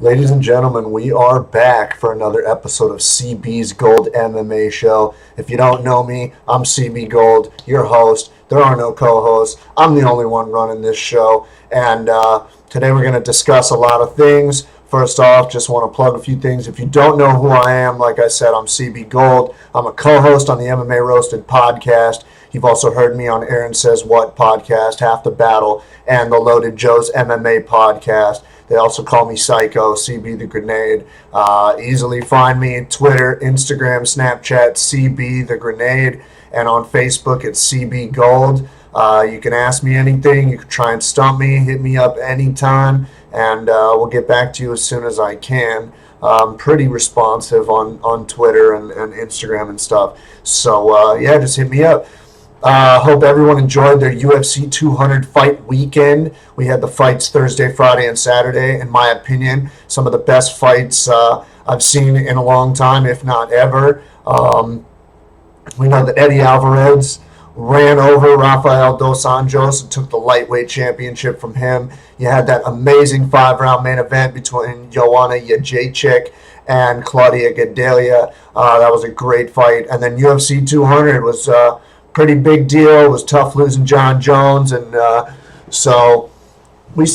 Ladies and gentlemen, we are back for another episode of CB's Gold MMA Show. If you don't know me, I'm CB Gold, your host. There are no co-hosts. I'm the only one running this show. And today we're going to discuss a lot of things. First off, just want to plug a few things. If you don't know who I am, like I said, I'm CB Gold. I'm a co-host on the MMA Roasted podcast. You've also heard me on Aaron Says What podcast, Half the Battle, and the Loaded Joe's MMA podcast. They also call me Psycho, CB the Grenade. Easily find me on Twitter, Instagram, Snapchat, CB the Grenade, and on Facebook it's CB Gold. You can ask me anything. You can try and stump me, hit me up anytime, and we'll get back to you as soon as I can. I'm pretty responsive on Twitter and Instagram and stuff. So, just hit me up. Hope everyone enjoyed their UFC 200 fight weekend. We had the fights Thursday, Friday, and Saturday. In my opinion, some of the best fights I've seen in a long time, if not ever. We know that Eddie Alvarez ran over Rafael Dos Anjos and took the lightweight championship from him. You had that amazing 5-round main event between Joanna Jędrzejczyk and Claudia Gadelha. That was a great fight. And then UFC 200 was pretty big deal. It was tough losing Jon Jones, and so it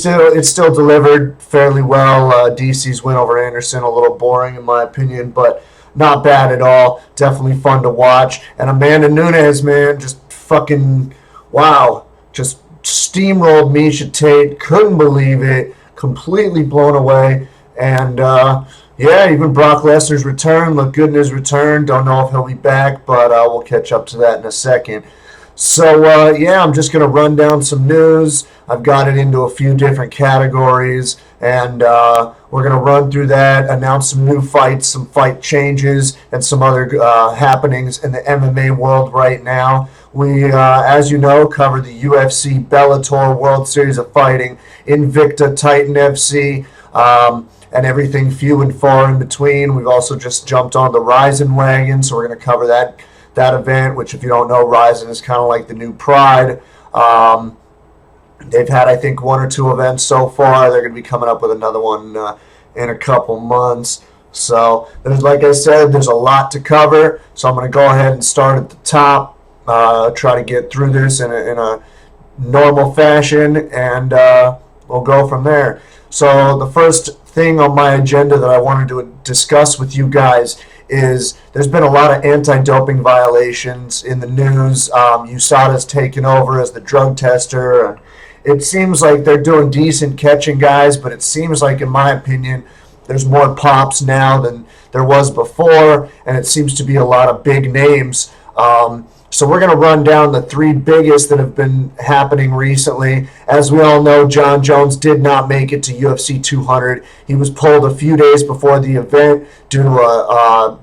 still delivered fairly well. DC's win over Anderson, a little boring in my opinion, but not bad at all. Definitely fun to watch. And Amanda Nunes, man, just fucking wow, just steamrolled Misha Tate. Couldn't believe it. Completely blown away. And even Brock Lesnar's return looked good in his return. Don't know if he'll be back, but we'll catch up to that in a second. So, I'm just going to run down some news. I've got it into a few different categories, and we're going to run through that, announce some new fights, some fight changes, and some other happenings in the MMA world right now. We, as you know, cover the UFC Bellator World Series of Fighting, Invicta Titan FC, and everything few and far in between. We've also just jumped on the Ryzen wagon, so we're going to cover that event, which if you don't know, Ryzen is kind of like the new Pride. They've had, I think, one or two events so far. They're going to be coming up with another one in a couple months. So, like I said, there's a lot to cover. So I'm going to go ahead and start at the top, try to get through this in a normal fashion, and we'll go from there. So the first thing on my agenda that I wanted to discuss with you guys is there's been a lot of anti-doping violations in the news. USADA's taken over as the drug tester. And it seems like they're doing decent catching guys, but it seems like, in my opinion, there's more pops now than there was before, and it seems to be a lot of big names. So we're going to run down the three biggest that have been happening recently. As we all know, Jon Jones did not make it to UFC 200. He was pulled a few days before the event due to a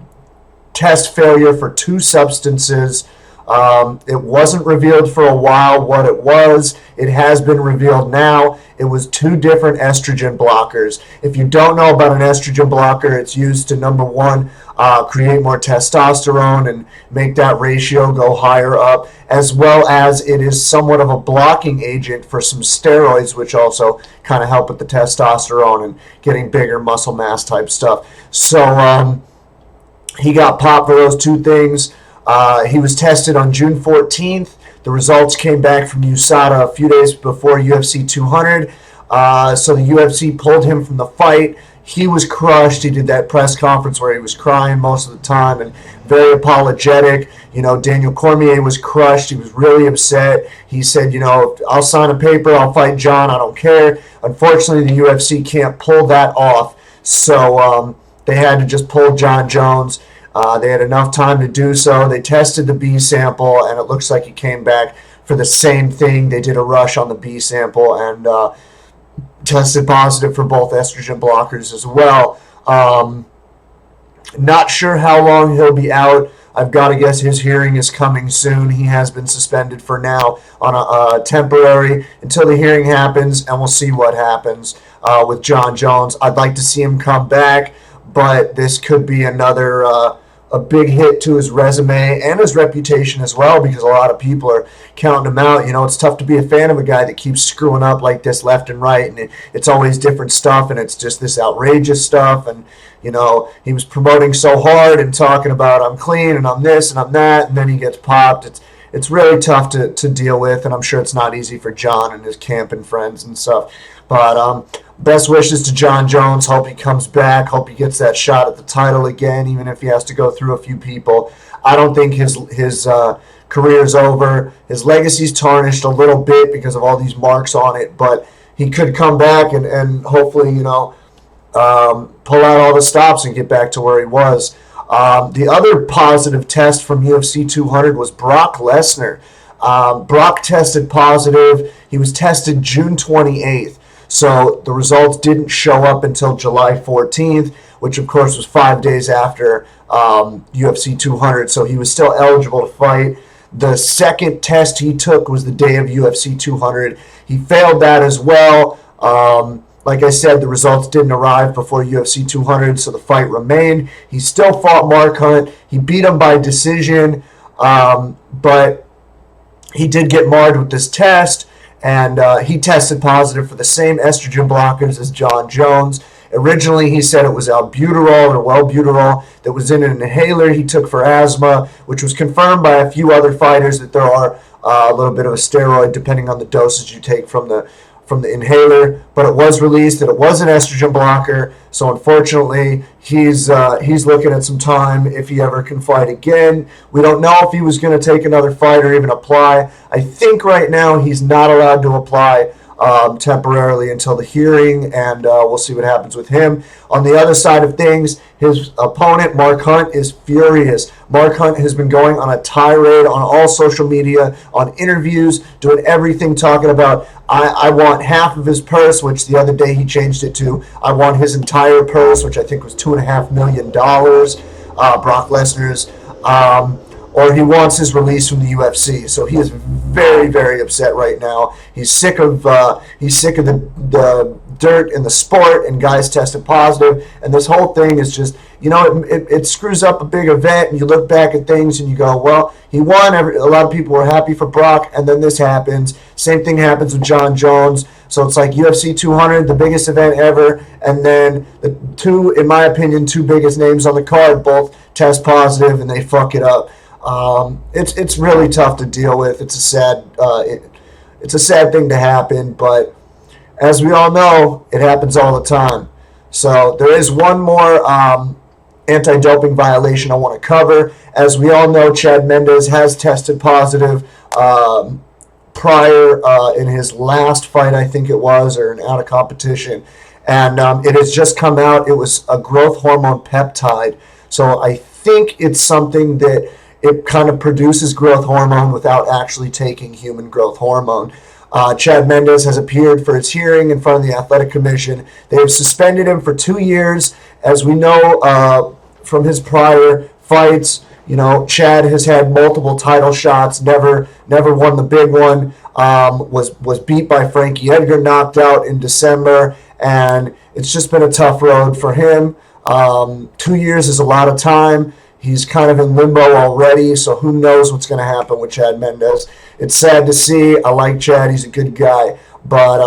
test failure for two substances. It wasn't revealed for a while what it was. It has been revealed now. It was two different estrogen blockers. If you don't know about an estrogen blocker, it's used to, number one, create more testosterone and make that ratio go higher up, as well as it is somewhat of a blocking agent for some steroids, which also kind of help with the testosterone and getting bigger muscle mass type stuff. So he got popped for those two things. He was tested on June 14th. The results came back from USADA a few days before UFC 200. So the UFC pulled him from the fight. He was crushed. He did that press conference where he was crying most of the time and very apologetic. Daniel Cormier was crushed. He was really upset. He said, I'll sign a paper. I'll fight Jon. I don't care. Unfortunately, the UFC can't pull that off. So they had to just pull Jon Jones. They had enough time to do so. They tested the B sample, and it looks like it came back for the same thing. They did a rush on the B sample and tested positive for both estrogen blockers as well. Not sure how long he'll be out. I've got to guess his hearing is coming soon. He has been suspended for now on a temporary until the hearing happens, and we'll see what happens with Jon Jones. I'd like to see him come back, but this could be another a big hit to his resume and his reputation as well, because a lot of people are counting him out. It's tough to be a fan of a guy that keeps screwing up like this left and right, and it's always different stuff, and it's just this outrageous stuff. And he was promoting so hard and talking about I'm clean and I'm this and I'm that, and then he gets popped. It's really tough to deal with, and I'm sure it's not easy for Jon and his camp and friends and stuff. But best wishes to Jon Jones. Hope he comes back. Hope he gets that shot at the title again, even if he has to go through a few people. I don't think his career's over. His legacy's tarnished a little bit because of all these marks on it, but he could come back and hopefully, pull out all the stops and get back to where he was. The other positive test from UFC 200 was Brock Lesnar. Brock tested positive. He was tested June 28th. So the results didn't show up until July 14th, which of course was 5 days after UFC 200. So he was still eligible to fight. The second test he took was the day of UFC 200. He failed that as well. Like I said, the results didn't arrive before UFC 200, so the fight remained. He still fought Mark Hunt. He beat him by decision, but he did get marred with this test, and he tested positive for the same estrogen blockers as Jon Jones. Originally, he said it was albuterol or Wellbutyrol that was in an inhaler he took for asthma, which was confirmed by a few other fighters that there are a little bit of a steroid depending on the dosage you take from the inhaler, but it was released that it was an estrogen blocker. So unfortunately, he's looking at some time if he ever can fight again. We don't know if he was going to take another fight or even apply. I think right now he's not allowed to apply temporarily until the hearing, and we'll see what happens with him. On the other side of things, his opponent, Mark Hunt, is furious. Mark Hunt has been going on a tirade on all social media, on interviews, doing everything, talking about, I want half of his purse, which the other day he changed it to, I want his entire purse, which I think was $2.5 million, Brock Lesnar's, or he wants his release from the UFC. So he is very, very upset right now. He's sick of the dirt in the sport and guys tested positive. And this whole thing is just, it screws up a big event. And you look back at things and you go, well, he won. A lot of people were happy for Brock, and then this happens. Same thing happens with Jon Jones. So it's like UFC 200, the biggest event ever, and then the two, in my opinion, two biggest names on the card both test positive and they fuck it up. It's really tough to deal with. It's a sad thing to happen, but as we all know, it happens all the time. So there is one more anti-doping violation I want to cover. As we all know, Chad Mendes has tested positive prior in his last fight, I think it was, or out of competition, and it has just come out. It was a growth hormone peptide. So I think it's something that it kind of produces growth hormone without actually taking human growth hormone. Chad Mendes has appeared for his hearing in front of the Athletic Commission. They have suspended him for 2 years. As we know from his prior fights, Chad has had multiple title shots, never won the big one, was beat by Frankie Edgar, knocked out in December, and it's just been a tough road for him. 2 years is a lot of time. He's kind of in limbo already, so who knows what's going to happen with Chad Mendes. It's sad to see. I like Chad. He's a good guy. But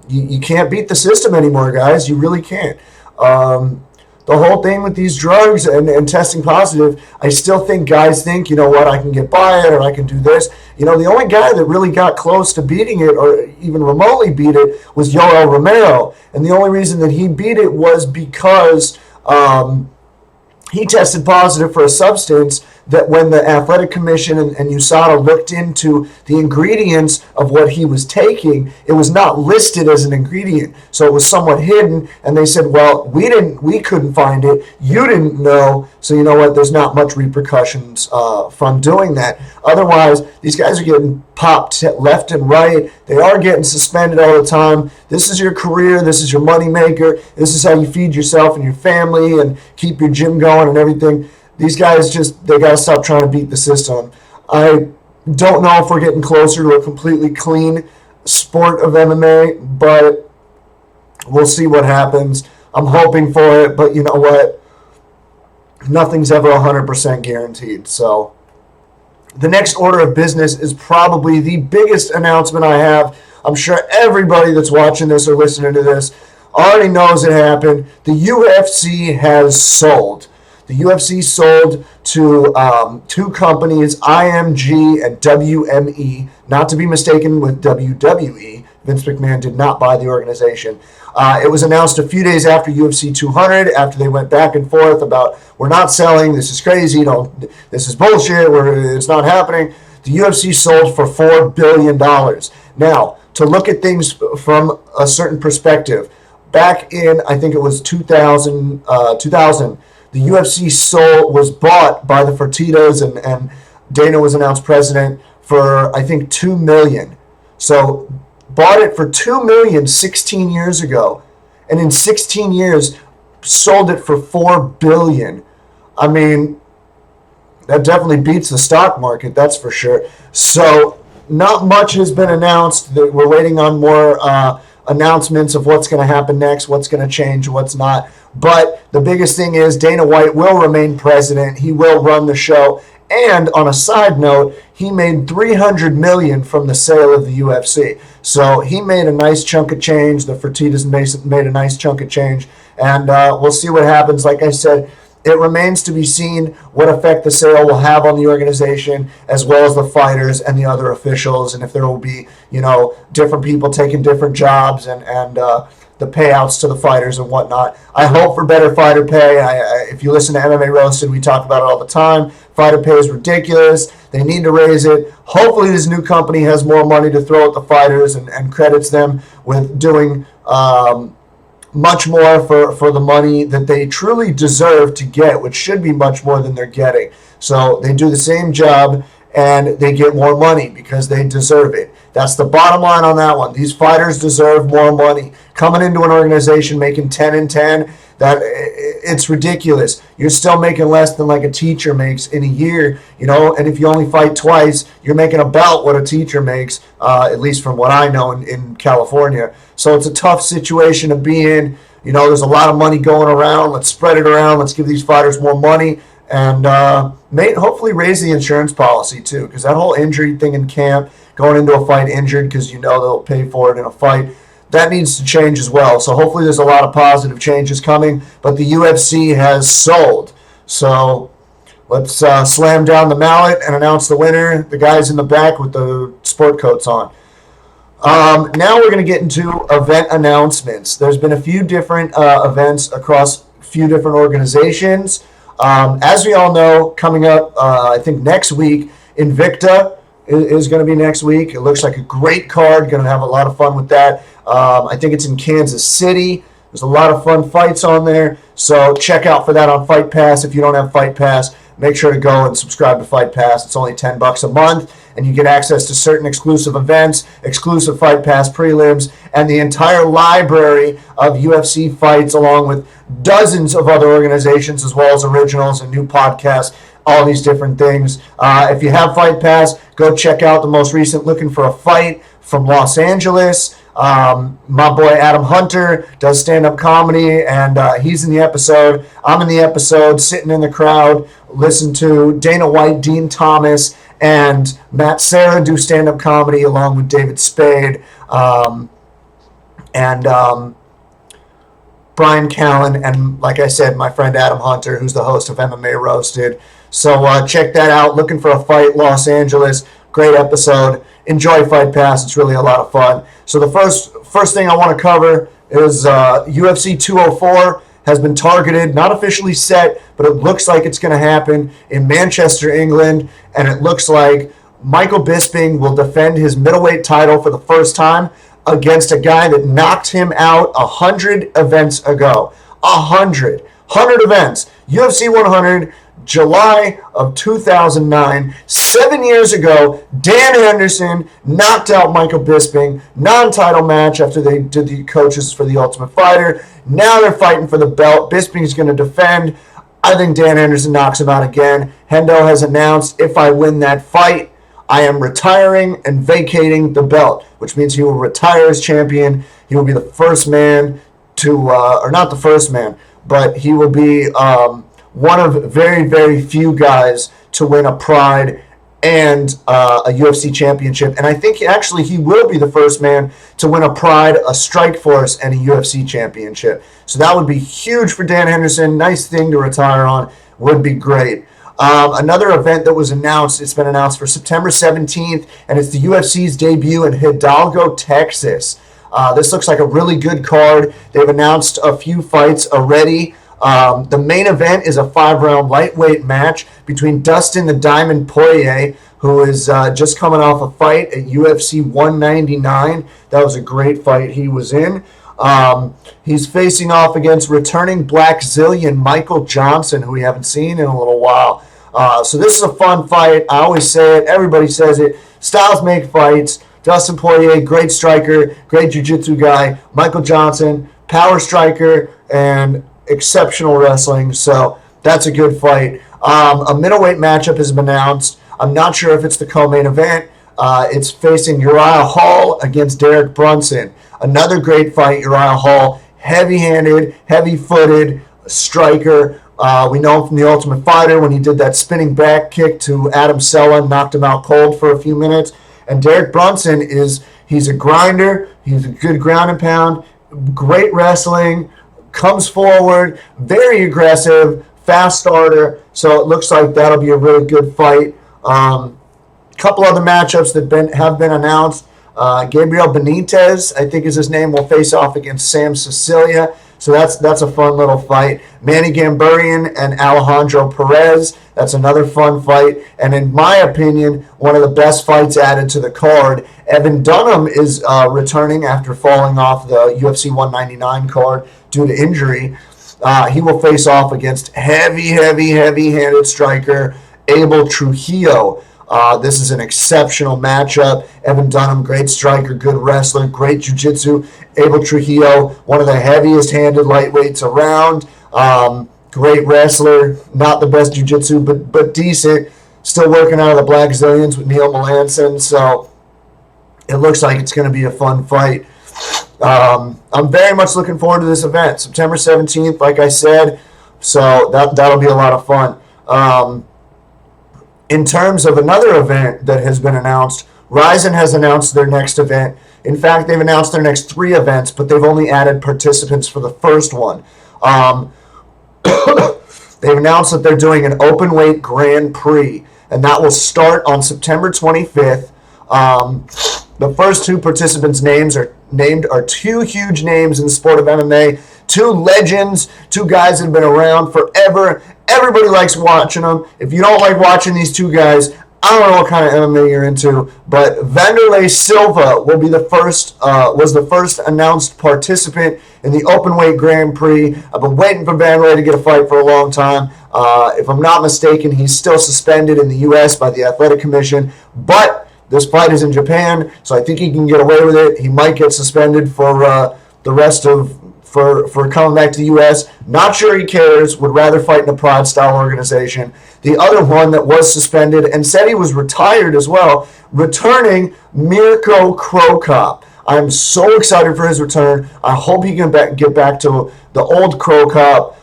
you can't beat the system anymore, guys. You really can't. The whole thing with these drugs and testing positive, I still think guys think, you know what, I can get by it or I can do this. The only guy that really got close to beating it or even remotely beat it was Yoel Romero. And the only reason that he beat it was because he tested positive for a substance that when the Athletic Commission and USADA looked into the ingredients of what he was taking, it was not listed as an ingredient. So it was somewhat hidden, and they said, well, we couldn't find it, you didn't know, so you know what, there's not much repercussions from doing that. Otherwise, these guys are getting popped left and right. They are getting suspended all the time. This is your career, this is your moneymaker, this is how you feed yourself and your family and keep your gym going and everything. These guys they got to stop trying to beat the system. I don't know if we're getting closer to a completely clean sport of MMA, but we'll see what happens. I'm hoping for it, but you know what? nothing's ever 100% guaranteed. So the next order of business is probably the biggest announcement I have. I'm sure everybody that's watching this or listening to this already knows it happened. The UFC has sold. The UFC sold to two companies, IMG and WME, not to be mistaken with WWE. Vince McMahon did not buy the organization. It was announced a few days after UFC 200, after they went back and forth about, we're not selling, this is crazy, this is bullshit, it's not happening. The UFC sold for $4 billion. Now, to look at things from a certain perspective, back in, I think it was 2000, the UFC was bought by the Fertittas, and Dana was announced president for, I think, $2 million. So bought it for $2 million 16 years ago, and in 16 years sold it for $4 billion. I mean, that definitely beats the stock market, that's for sure. So not much has been announced. We're waiting on more announcements of what's going to happen next, what's going to change, what's not. But the biggest thing is Dana White will remain president. He will run the show. And on a side note, he made $300 million from the sale of the UFC. So he made a nice chunk of change. The Fertittas made a nice chunk of change. And we'll see what happens. Like I said, it remains to be seen what effect the sale will have on the organization, as well as the fighters and the other officials, and if there will be, different people taking different jobs and the payouts to the fighters and whatnot. I hope for better fighter pay. If you listen to MMA Roasted, we talk about it all the time. Fighter pay is ridiculous. They need to raise it. Hopefully this new company has more money to throw at the fighters and credits them with doing much more for the money that they truly deserve to get, which should be much more than they're getting. So they do the same job and they get more money because they deserve it. That's the bottom line on that one. These fighters deserve more money. Coming into an organization making 10 and 10, it's ridiculous. You're still making less than like a teacher makes in a year, and if you only fight twice, you're making about what a teacher makes, at least from what I know in California. So it's a tough situation to be in. There's a lot of money going around. Let's spread it around. Let's give these fighters more money and hopefully raise the insurance policy too, because that whole injury thing in camp, going into a fight injured because they'll pay for it in a fight, that needs to change as well. So hopefully there's a lot of positive changes coming, but the UFC has sold. So let's slam down the mallet and announce the winner, the guys in the back with the sport coats on. Now we're going to get into event announcements. There's been a few different events across a few different organizations. As we all know, coming up, I think next week, Invicta is going to be next week. It looks like a great card. Going to have a lot of fun with that. I think it's in Kansas City. There's a lot of fun fights on there. So check out for that on Fight Pass. If you don't have Fight Pass, make sure to go and subscribe to Fight Pass. It's only $10 a month, and you get access to certain exclusive events, exclusive Fight Pass prelims, and the entire library of UFC fights, along with dozens of other organizations, as well as originals and new podcasts, all these different things. If you have Fight Pass, go check out the most recent Looking for a Fight from Los Angeles. My boy Adam Hunter does stand-up comedy, and he's in the episode. I'm in the episode, sitting in the crowd, listen to Dana White, Dean Thomas, and Matt Serra do stand-up comedy along with David Spade and Brian Callen, and like I said, my friend Adam Hunter, who's the host of MMA Roasted. So check that out. Looking for a Fight, Los Angeles. Great episode. Enjoy Fight Pass. It's really a lot of fun. So the first thing I want to cover is UFC 204 has been targeted, not officially set, but it looks like it's going to happen in Manchester, England, and it looks like Michael Bisping will defend his middleweight title for the first time against a guy that knocked him out 100 events ago. 100 events. UFC 100, July of 2009. 7 years ago, Dan Henderson knocked out Michael Bisping. Non-title match after they did the coaches for the Ultimate Fighter. Now they're fighting for the belt. Bisping's going to defend. I think Dan Henderson knocks him out again. Hendo has announced, if I win that fight, I am retiring and vacating the belt, which means he will retire as champion. He will be the first man to, or not the first man, but he will be one of very, very few guys to win a Pride and a UFC championship. And I think actually he will be the first man to win a Pride, a Strikeforce, and a UFC championship. So that would be huge for Dan Henderson. Nice thing to retire on. Would be great. Another event that was announced, it's been announced for September 17th, and it's the UFC's debut in Hidalgo, Texas. This looks like a really good card. They've announced a few fights already. The main event is a 5-round lightweight match between Dustin the Diamond Poirier, who is just coming off a fight at UFC 199. That was a great fight he was in. He's facing off against returning Black Zillion Michael Johnson, who we haven't seen in a little while. So this is a fun fight. I always say it. Everybody says it. Styles make fights. Dustin Poirier, great striker, great jiu-jitsu guy. Michael Johnson, power striker, and exceptional wrestling. So that's a good fight. A middleweight matchup has been announced. I'm not sure if it's the co-main event. It's facing Uriah Hall against Derek Brunson. Another great fight. Uriah Hall, heavy-handed, heavy-footed striker. We know him from The Ultimate Fighter when he did that spinning back kick to Adam Sella, knocked him out cold for a few minutes. And Derek Brunson he's a grinder. He's a good ground and pound, great wrestling, comes forward, very aggressive, fast starter. So it looks like that'll be a really good fight. Couple other matchups that have been announced. Gabriel Benitez, I think is his name, will face off against Sam Sicilia. So that's a fun little fight. Manny Gambarian and Alejandro Perez. That's another fun fight. And in my opinion, one of the best fights added to the card. Evan Dunham is returning after falling off the UFC 199 card due to injury. He will face off against heavy-handed striker Abel Trujillo. This is an exceptional matchup. Evan Dunham, great striker, good wrestler, great jiu-jitsu. Abel Trujillo, one of the heaviest-handed lightweights around. Great wrestler, not the best jiu-jitsu, but decent. Still working out of the Black Zillions with Neil Melanson, so it looks like it's going to be a fun fight. I'm very much looking forward to this event. September 17th, like I said, so that'll be a lot of fun. In terms of another event that has been announced, Ryzen has announced their next event. In fact, they've announced their next 3 events, but they've only added participants for the first one. They've announced that they're doing an open weight Grand Prix, and that will start on September 25th. The first 2 participants' names are 2 huge names in the sport of MMA, 2 legends, 2 guys that have been around forever. Everybody likes watching them. If you don't like watching these 2 guys, I don't know what kind of MMA you're into, but Vanderlei Silva will be was the first announced participant in the Openweight Grand Prix. I've been waiting for Vanderlei to get a fight for a long time. If I'm not mistaken, he's still suspended in the U.S. by the Athletic Commission, but this fight is in Japan, so I think he can get away with it. He might get suspended for the rest of for coming back to the U.S. Not sure he cares. Would rather fight in a Pride-style organization. The other one that was suspended and said he was retired as well, returning Mirko Krokop. I'm so excited for his return. I hope he can get back to the old Krokop.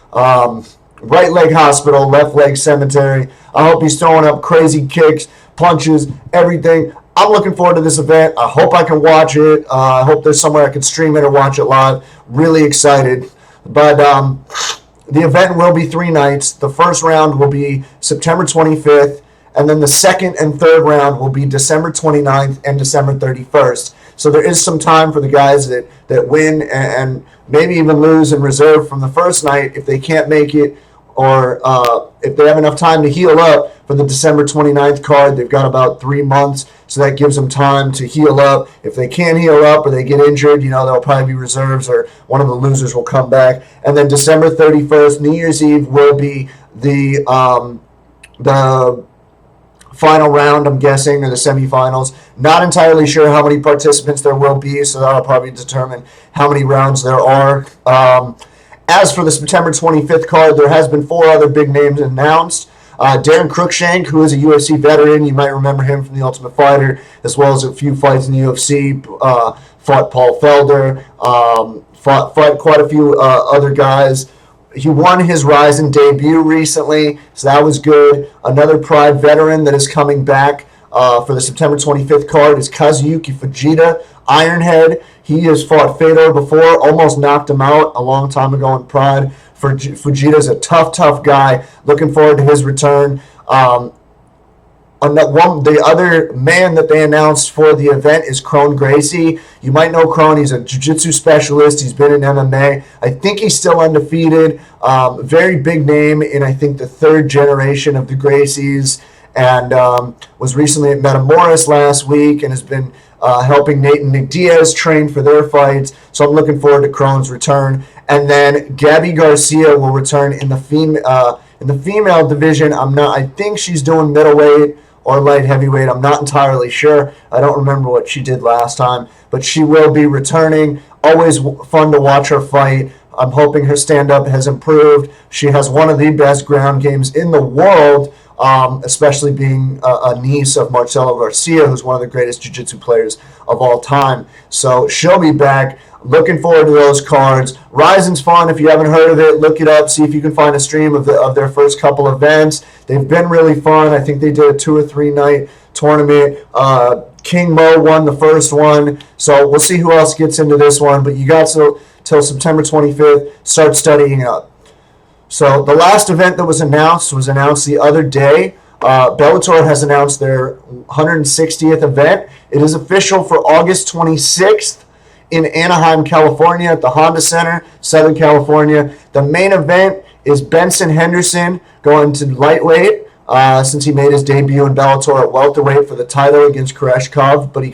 Right leg hospital, left leg cemetery. I hope he's throwing up crazy kicks, punches, everything. I'm looking forward to this event. I hope I can watch it. I hope there's somewhere I can stream it or watch it live. Really excited. But the event will be 3 nights. The first round will be September 25th, and then the second and third round will be December 29th and December 31st. So there is some time for the guys that win and maybe even lose in reserve from the first night if they can't make it, or if they have enough time to heal up for the December 29th card. They've got about 3 months, so that gives them time to heal up. If they can't heal up or they get injured, there'll probably be reserves or one of the losers will come back. And then December 31st, New Year's Eve, will be the final round, I'm guessing, or the semifinals. Not entirely sure how many participants there will be, so that'll probably determine how many rounds there are. As for the September 25th card, there has been 4 other big names announced. Darren Cruikshank, who is a UFC veteran, you might remember him from The Ultimate Fighter, as well as a few fights in the UFC, fought Paul Felder, fought quite a few other guys. he won his Ryzen debut recently, so that was good. Another Pride veteran that is coming back for the September 25th card is Kazuyuki Fujita, Ironhead. He has fought Fedor before, almost knocked him out a long time ago in Pride. Fujita's a tough guy. Looking forward to his return. The other man that they announced for the event is Kron Gracie. You might know Kron. He's a jiu-jitsu specialist. He's been in MMA. I think he's still undefeated. Very big name in, I think, the third generation of the Gracies, and was recently at Metamoris last week and has been helping Nate and Nick Diaz train for their fights. So I'm looking forward to Kron's return. And then Gabby Garcia will return in the female division. I think she's doing middleweight or light heavyweight. I'm not entirely sure. I don't remember what she did last time, but she will be returning. Always fun to watch her fight. I'm hoping her stand-up has improved. She has one of the best ground games in the world, especially being a niece of Marcelo Garcia, who's one of the greatest jiu-jitsu players of all time. So she'll be back. Looking forward to those cards. Ryzen's fun. If you haven't heard of it, look it up. See if you can find a stream of their first couple events. They've been really fun. I think they did a 2 or 3 night tournament. King Mo won the first one. So we'll see who else gets into this one. But you got till September 25th. Start studying up. So the last event that was announced the other day. Bellator has announced their 160th event. It is official for August 26th. In Anaheim, California, at the Honda Center, Southern California. The main event is Benson Henderson going to lightweight since he made his debut in Bellator at welterweight for the title against Koreshkov, but he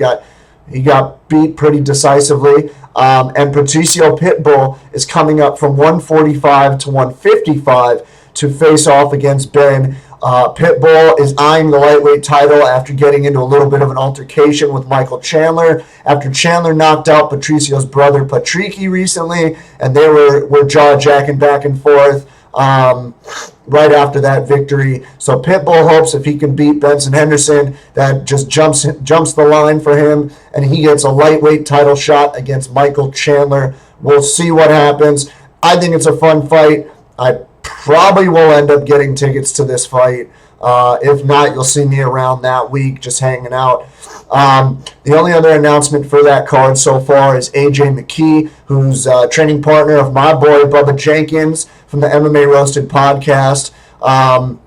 got beat pretty decisively. And Patricio Pitbull is coming up from 145 to 155 to face off against Ben. Pitbull is eyeing the lightweight title after getting into a little bit of an altercation with Michael Chandler. After Chandler knocked out Patricio's brother Patricky recently, and they were jaw-jacking back and forth right after that victory. So Pitbull hopes if he can beat Benson Henderson, that just jumps the line for him, and he gets a lightweight title shot against Michael Chandler. We'll see what happens. I think it's a fun fight. I probably will end up getting tickets to this fight. If not, you'll see me around that week just hanging out. The only other announcement for that card so far is AJ McKee, who's a training partner of my boy Bubba Jenkins from the MMA Roasted podcast. I'm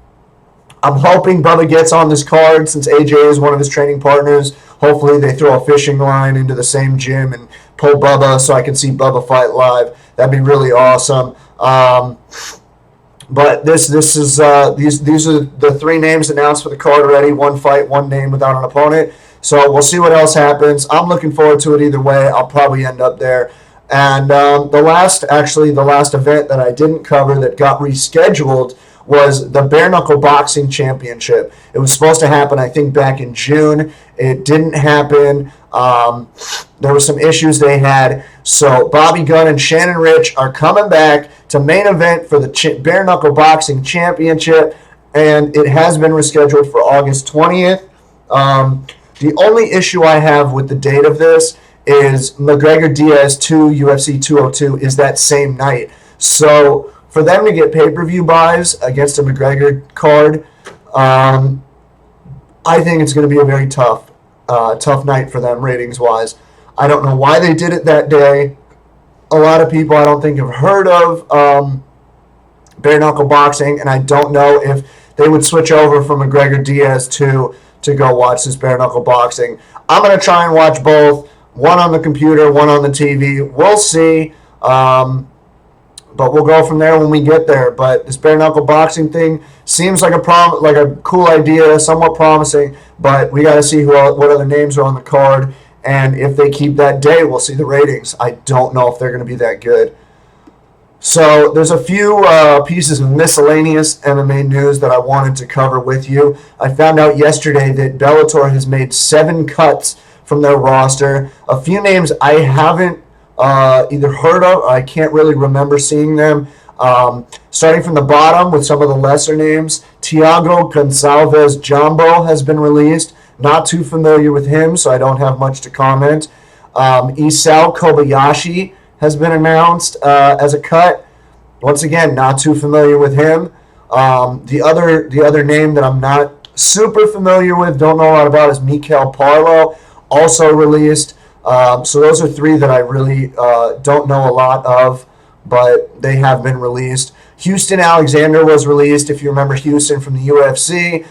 hoping Bubba gets on this card since AJ is one of his training partners. Hopefully they throw a fishing line into the same gym and pull Bubba so I can see Bubba fight live. That'd be really awesome. But these are the 3 names announced for the card already. 1 fight, 1 name without an opponent. So we'll see what else happens. I'm looking forward to it either way. I'll probably end up there. And the last event that I didn't cover that got rescheduled was the Bare Knuckle Boxing Championship. It was supposed to happen, I think, back in June. It didn't happen. There were some issues they had. So Bobby Gunn and Shannon Rich are coming back to main event for the Bare Knuckle Boxing Championship, and it has been rescheduled for August 20th. The only issue I have with the date of this is McGregor-Diaz 2, UFC 202 is that same night. So for them to get pay-per-view buys against a McGregor card, I think it's going to be a very tough night for them ratings-wise. I don't know why they did it that day. A lot of people I don't think have heard of bare knuckle boxing, and I don't know if they would switch over from McGregor-Diaz to go watch this bare knuckle boxing. I'm going to try and watch both, one on the computer, one on the TV. We'll see, but we'll go from there when we get there. But this bare knuckle boxing thing seems like a cool idea, somewhat promising, but we got to see what other names are on the card. And if they keep that day, we'll see the ratings. I don't know if they're going to be that good. So there's a few pieces of miscellaneous MMA news that I wanted to cover with you. I found out yesterday that Bellator has made 7 cuts from their roster. A few names I haven't either heard of or I can't really remember seeing them. Starting from the bottom with some of the lesser names, Thiago Gonçalves Jumbo has been released. Not too familiar with him, so I don't have much to comment. Isao Kobayashi has been announced as a cut. once again, not too familiar with him. The other name that I'm not super familiar with, don't know a lot about, is Mikel Parlo, also released. So those are three that I really don't know a lot of, but they have been released. Houston Alexander was released. If you remember Houston from the UFC,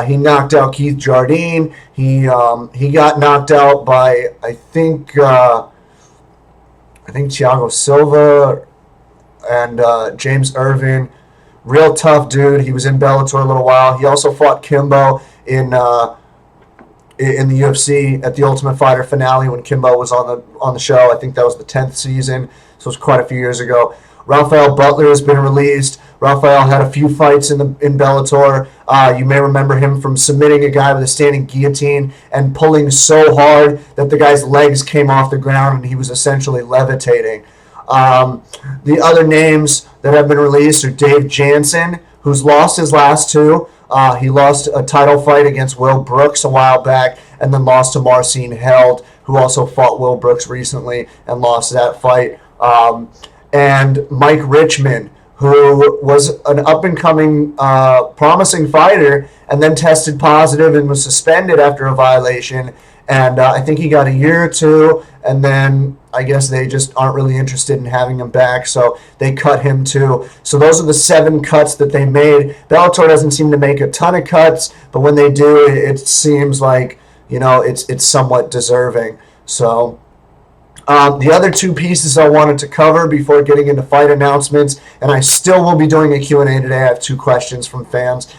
he knocked out Keith Jardine. He got knocked out by I think Thiago Silva and James Irvin. Real tough dude. He was in Bellator a little while. He also fought Kimbo in the UFC at the Ultimate Fighter finale when Kimbo was on the show. I think that was the 10th season, so it was quite a few years ago. Rafael Butler has been released. Rafael had a few fights in Bellator. You may remember him from submitting a guy with a standing guillotine and pulling so hard that the guy's legs came off the ground and he was essentially levitating. The other names that have been released are Dave Jansen, who's lost his last two. He lost a title fight against Will Brooks a while back and then lost to Marcin Held, who also fought Will Brooks recently and lost that fight. And Mike Richmond, who was an up-and-coming promising fighter and then tested positive and was suspended after a violation. And I think he got a year or two, and then I guess they just aren't really interested in having him back, so they cut him too. So those are the 7 cuts that they made. Bellator doesn't seem to make a ton of cuts, but when they do, it seems like, it's somewhat deserving. So the other 2 pieces I wanted to cover before getting into fight announcements, and I still will be doing a Q&A today. I have 2 questions from fans.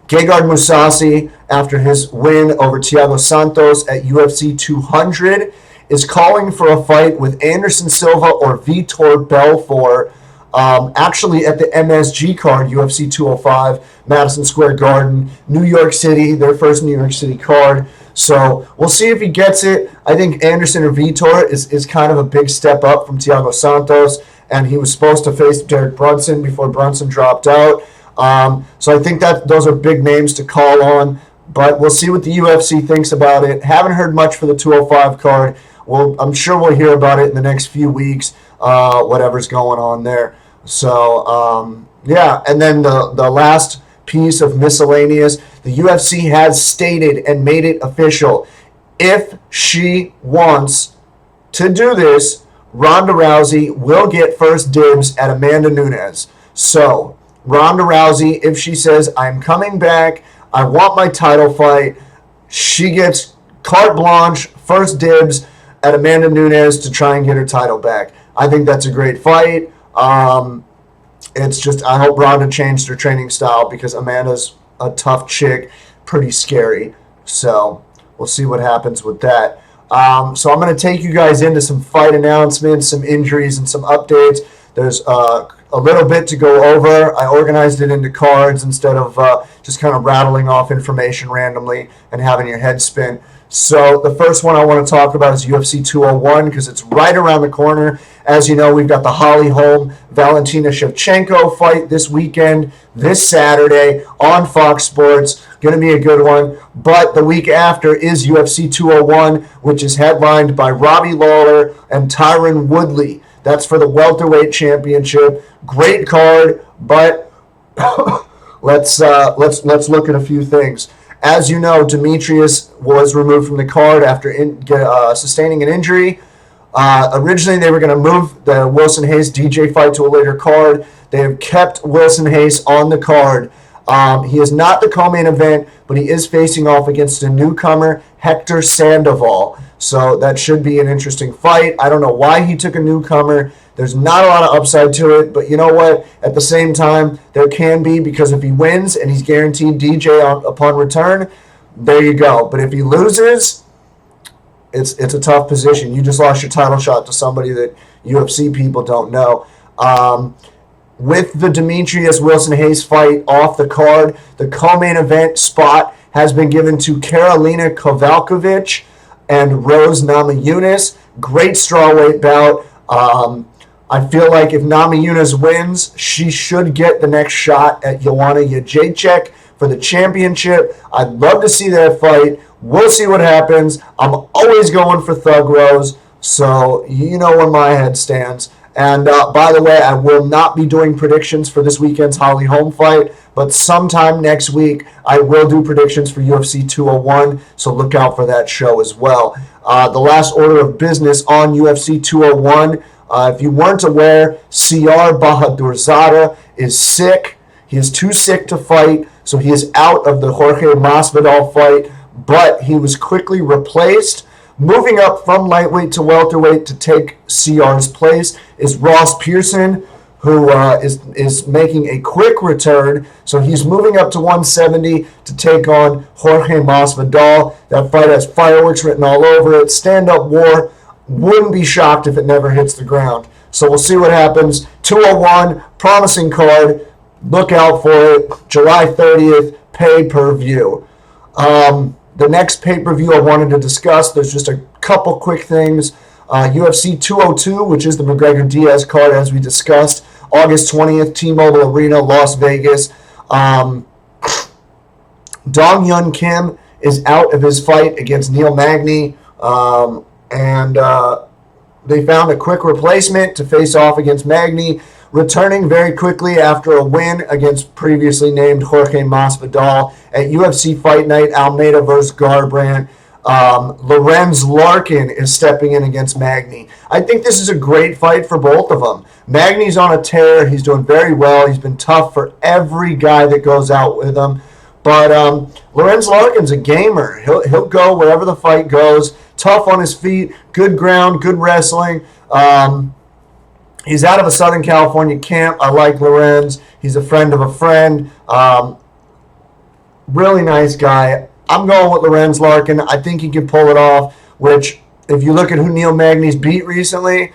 Gegard Mousasi, after his win over Thiago Santos at UFC 200, is calling for a fight with Anderson Silva or Vitor Belfort, actually at the MSG card, UFC 205, Madison Square Garden, New York City, their first New York City card. So we'll see if he gets it. I think Anderson or Vitor is kind of a big step up from Thiago Santos, and he was supposed to face Derek Brunson before Brunson dropped out. So I think that those are big names to call on, but we'll see what the UFC thinks about it. Haven't heard much for the 205 card. Well, I'm sure we'll hear about it in the next few weeks, whatever's going on there. So, yeah, and then the last piece of miscellaneous, the UFC has stated and made it official. If she wants to do this, Ronda Rousey will get first dibs at Amanda Nunes. So, Ronda Rousey, if she says, I'm coming back, I want my title fight, she gets carte blanche, first dibs at Amanda Nunes to try and get her title back. I think that's a great fight. It's just, I hope Ronda changed her training style because Amanda's a tough chick, pretty scary. So we'll see what happens with that. So I'm going to take you guys into some fight announcements, some injuries, and some updates. There's a little bit to go over. I organized it into cards instead of just kind of rattling off information randomly and having your head spin. So the first one I want to talk about is UFC 201 because it's right around the corner. As you know, we've got the Holly Holm Valentina Shevchenko fight this weekend, this Saturday on Fox Sports. Going to be a good one. But the week after is UFC 201, which is headlined by Robbie Lawler and Tyron Woodley. That's for the welterweight championship. Great card, but let's look at a few things. As you know, Demetrius was removed from the card after sustaining an injury. Originally, they were going to move the Wilson Hayes DJ fight to a later card. They have kept Wilson Hayes on the card. He is not the co-main event, but he is facing off against a newcomer, Hector Sandoval. So that should be an interesting fight. I don't know why he took a newcomer. There's not a lot of upside to it, but you know what? At the same time, there can be, because if he wins and he's guaranteed DJ upon return, there you go. But if he loses, it's a tough position. You just lost your title shot to somebody that UFC people don't know. With the Demetrius Wilson-Hayes fight off the card, the co-main event spot has been given to Karolina Kovalkovich and Rose Namajunas. Great strawweight bout. I feel like if Namajunas wins, she should get the next shot at Joanna Jędrzejczyk for the championship. I'd love to see that fight. We'll see what happens. I'm always going for Thug Rose, so you know where my head stands. And by the way, I will not be doing predictions for this weekend's Holly Holm fight, but sometime next week I will do predictions for UFC 201, so look out for that show as well. The last order of business on UFC 201, if you weren't aware, CR Bahadurzada is sick. He is too sick to fight, so he is out of the Jorge Masvidal fight, but he was quickly replaced. Moving up from lightweight to welterweight to take CR's place is Ross Pearson, who is making a quick return. So he's moving up to 170 to take on Jorge Masvidal. That fight has fireworks written all over it. Stand-up war. Wouldn't be shocked if it never hits the ground. So we'll see what happens. 201, promising card. Look out for it. July 30th, pay-per-view. The next pay-per-view I wanted to discuss, there's just a couple quick things. UFC 202, which is the McGregor-Diaz card, as we discussed. August 20th, T-Mobile Arena, Las Vegas. Dong Hyun Kim is out of his fight against Neil Magny. And they found a quick replacement to face off against Magny, returning very quickly after a win against previously named Jorge Masvidal at UFC Fight Night, Almeida versus Garbrandt. Lorenz Larkin is stepping in against Magny. I think this is a great fight for both of them. Magny's on a tear. He's doing very well. He's been tough for every guy that goes out with him. But Lorenz Larkin's a gamer. He'll go wherever the fight goes. Tough on his feet, good ground, good wrestling. He's out of a Southern California camp. I like Lorenz. He's a friend of a friend. Really nice guy. I'm going with Lorenz Larkin. I think he can pull it off, which, if you look at who Neil Magny's beat recently,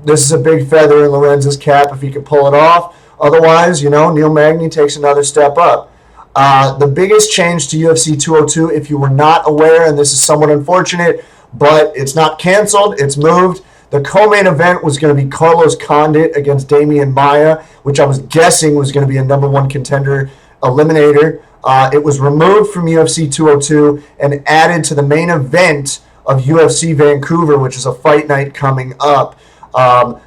this is a big feather in Lorenz's cap if he can pull it off. Otherwise, Neil Magny takes another step up. The biggest change to UFC 202, if you were not aware, and this is somewhat unfortunate, but it's not canceled, it's moved. The co-main event was going to be Carlos Condit against Demian Maia, which I was guessing was going to be a number one contender eliminator. It was removed from UFC 202 and added to the main event of UFC Vancouver, which is a fight night coming up.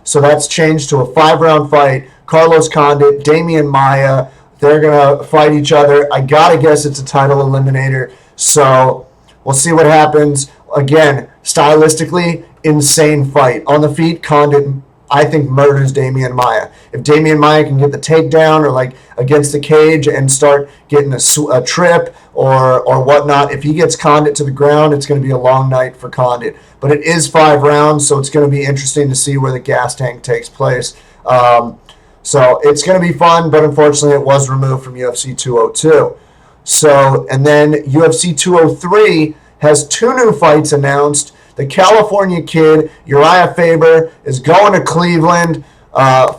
So that's changed to a 5-round fight. Carlos Condit, Demian Maia, they're going to fight each other. I got to guess it's a title eliminator. So we'll see what happens. Again, stylistically, insane fight. On the feet, Condit, I think, murders Demian Maia. If Demian Maia can get the takedown or against the cage and start getting a trip or whatnot, if he gets Condit to the ground, it's going to be a long night for Condit. But it is 5 rounds, so it's going to be interesting to see where the gas tank takes place. So it's going to be fun, but unfortunately it was removed from UFC 202. So, and then UFC 203 has 2 new fights announced. The California kid, Uriah Faber, is going to Cleveland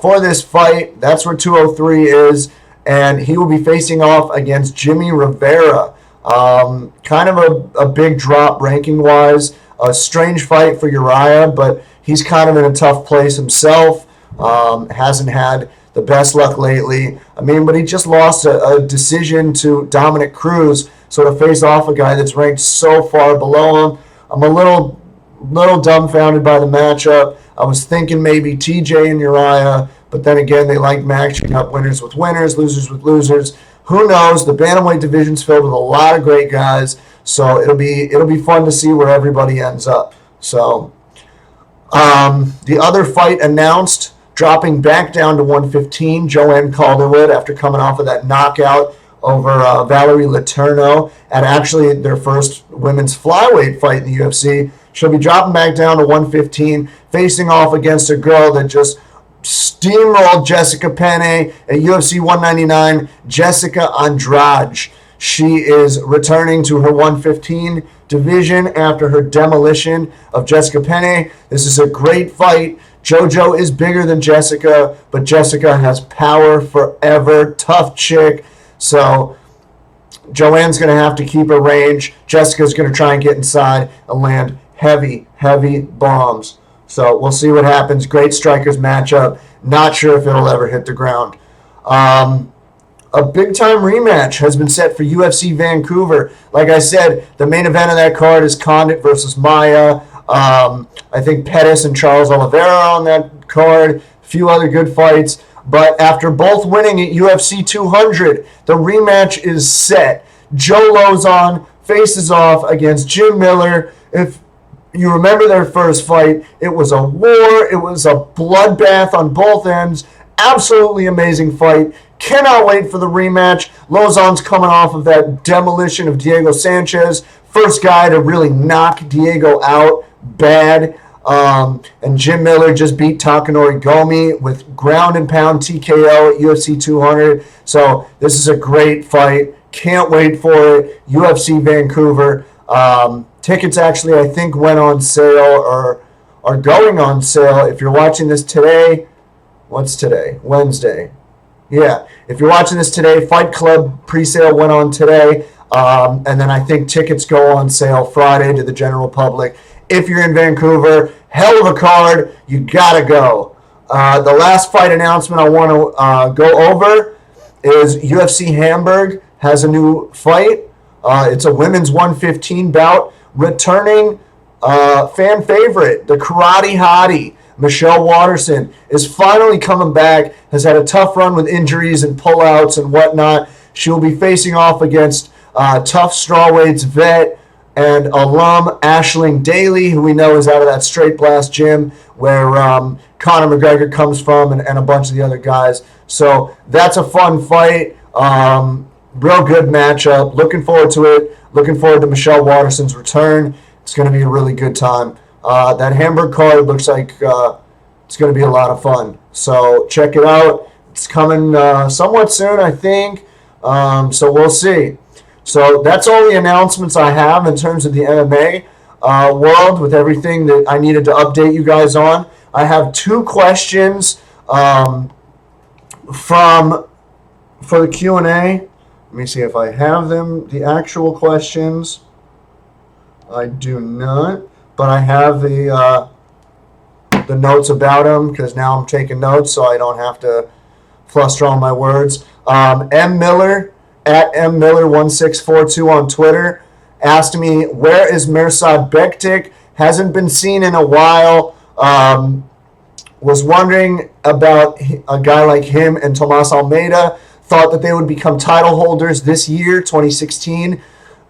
for this fight. That's where 203 is. And he will be facing off against Jimmy Rivera. Kind of a big drop ranking-wise. A strange fight for Uriah, but he's kind of in a tough place himself. Hasn't had the best luck lately. But he just lost a decision to Dominick Cruz. So to face off a guy that's ranked so far below him, I'm a little dumbfounded by the matchup. I was thinking maybe TJ and Uriah, but then again, they like matching up winners with winners, losers with losers. Who knows? The bantamweight division's filled with a lot of great guys, so it'll be fun to see where everybody ends up. So the other fight announced, dropping back down to 115, Joanne Calderwood, after coming off of that knockout over Valerie Letourneau at actually their first women's flyweight fight in the UFC. She'll be dropping back down to 115, facing off against a girl that just steamrolled Jessica Penne at UFC 199, Jessica Andrade. She is returning to her 115 division after her demolition of Jessica Penne. This is a great fight. JoJo is bigger than Jessica, but Jessica has power forever. Tough chick. So Joanne's going to have to keep her range. Jessica's going to try and get inside and land heavy, heavy bombs. So we'll see what happens. Great strikers matchup. Not sure if it'll ever hit the ground. A big-time rematch has been set for UFC Vancouver. Like I said, the main event of that card is Condit versus Maia. I think Pettis and Charles Oliveira are on that card. few other good fights. But after both winning at UFC 200, the rematch is set. Joe Lozon faces off against Jim Miller. If you remember their first fight, it was a war. It was a bloodbath on both ends. Absolutely amazing fight. Cannot wait for the rematch. Lozon's coming off of that demolition of Diego Sanchez. First guy to really knock Diego out bad. And Jim Miller just beat Takanori Gomi with ground and pound TKO at UFC 200. So this is a great fight. Can't wait for it. UFC Vancouver. Tickets actually, I think, went on sale or are going on sale. If you're watching this today, what's today? Wednesday. Yeah, if you're watching this today, Fight Club pre-sale went on today. And then I think tickets go on sale Friday to the general public. If you're in Vancouver, hell of a card. You got to go. The last fight announcement I want to go over is UFC Hamburg has a new fight. It's a women's 115 bout. Returning fan favorite, the karate hottie, Michelle Waterson, is finally coming back, has had a tough run with injuries and pullouts and whatnot. She'll be facing off against tough strawweights vet and alum Aisling Daly, who we know is out of that Straight Blast gym where Conor McGregor comes from and a bunch of the other guys. So that's a fun fight. Real good matchup. Looking forward to it. Looking forward to Michelle Waterson's return. It's going to be a really good time. That Hamburg card looks like it's going to be a lot of fun. So check it out. It's coming somewhat soon, I think. So we'll see. So that's all the announcements I have in terms of the MMA world with everything that I needed to update you guys on. I have two questions for the Q&A. Let me see if I have them, the actual questions. I do not, but I have the notes about them because now I'm taking notes so I don't have to fluster on my words. M. Miller, at mmiller1642 on Twitter, asked me, where is Mirsad Bektic? Hasn't been seen in a while. Was wondering about a guy like him and Tomas Almeida. Thought that they would become title holders this year, 2016.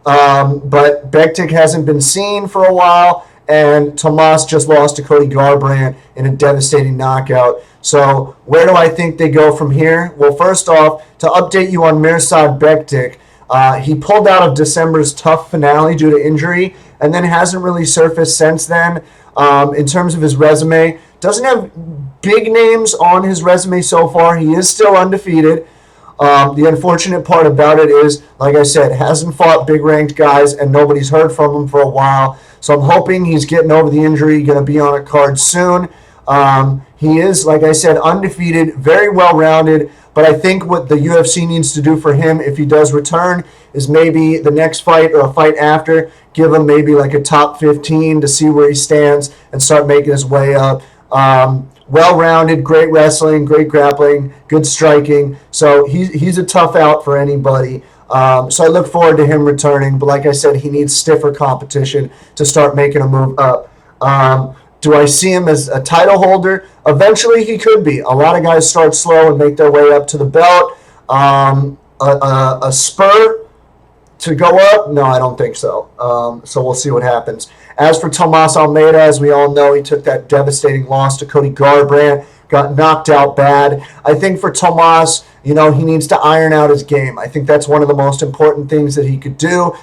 But Bektic hasn't been seen for a while, and Tomas just lost to Cody Garbrandt in a devastating knockout. So where do I think they go from here? Well, first off, to update you on Mirsad Bektic, he pulled out of December's tough finale due to injury, and then hasn't really surfaced since then. In terms of his resume, doesn't have big names on his resume so far. He is still undefeated. The unfortunate part about it is, like I said, hasn't fought big ranked guys and nobody's heard from him for a while. So I'm hoping he's getting over the injury, going to be on a card soon. He is, like I said, undefeated, very well-rounded, but I think what the UFC needs to do for him if he does return is maybe the next fight or a fight after, give him maybe like a top 15 to see where he stands and start making his way up. Well-rounded, great wrestling, great grappling, good striking. So he's a tough out for anybody. So I look forward to him returning. But like I said, he needs stiffer competition to start making a move up. Do I see him as a title holder? Eventually he could be. A lot of guys start slow and make their way up to the belt. A spur to go up? No, I don't think so. So we'll see what happens. As for Tomas Almeida, as we all know, he took that devastating loss to Cody Garbrandt, got knocked out bad. I think for Tomas, he needs to iron out his game. I think that's one of the most important things that he could do.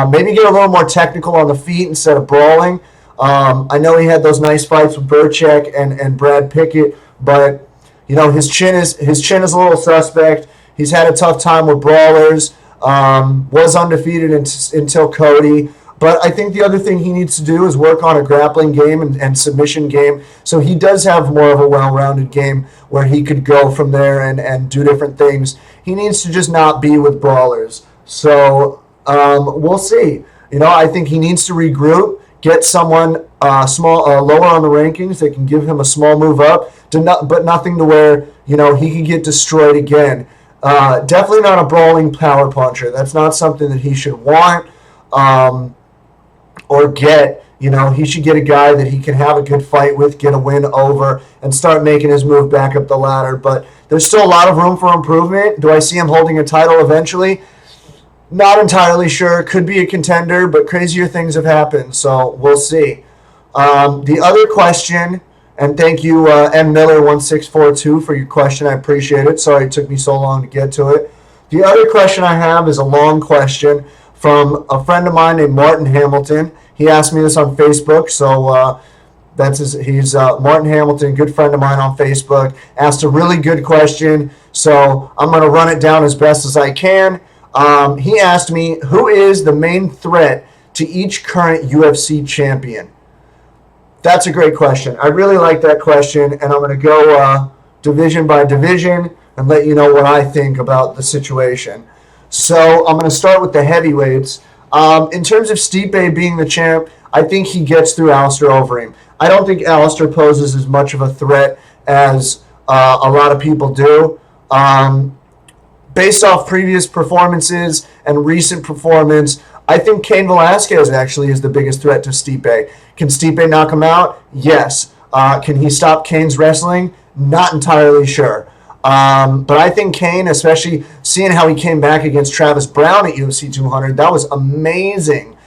Maybe get a little more technical on the feet instead of brawling. I know he had those nice fights with Burchak and Brad Pickett, but his chin is a little suspect. He's had a tough time with brawlers. Was undefeated until Cody. But I think the other thing he needs to do is work on a grappling game and submission game. So he does have more of a well-rounded game where he could go from there and do different things. He needs to just not be with brawlers. So we'll see. I think he needs to regroup, get someone lower on the rankings that can give him a small move up, but nothing to where he can get destroyed again. Definitely not a brawling power puncher. That's not something that he should want or get He should get a guy that he can have a good fight with, get a win over, and start making his move back up the ladder. But there's still a lot of room for improvement. Do I see him holding a title eventually? Not entirely sure. Could be a contender, but crazier things have happened, so we'll see. The other question, and thank you, M. Miller1642, for your question. I appreciate it. Sorry it took me so long to get to it. The other question I have is a long question from a friend of mine named Martin Hamilton. He asked me this on Facebook, so he's Martin Hamilton, good friend of mine on Facebook, asked a really good question, so I'm going to run it down as best as I can. He asked me, who is the main threat to each current UFC champion? That's a great question. I really like that question, and I'm going to go division by division and let you know what I think about the situation. So I'm going to start with the heavyweights. In terms of Stipe being the champ, I think he gets through Alistair Overeem. I don't think Alistair poses as much of a threat as a lot of people do. Based off previous performances and recent performance, I think Cain Velasquez actually is the biggest threat to Stipe. Can Stipe knock him out? Yes. Can he stop Cain's wrestling? Not entirely sure. But I think Cain, especially seeing how he came back against Travis Brown at UFC 200, that was amazing.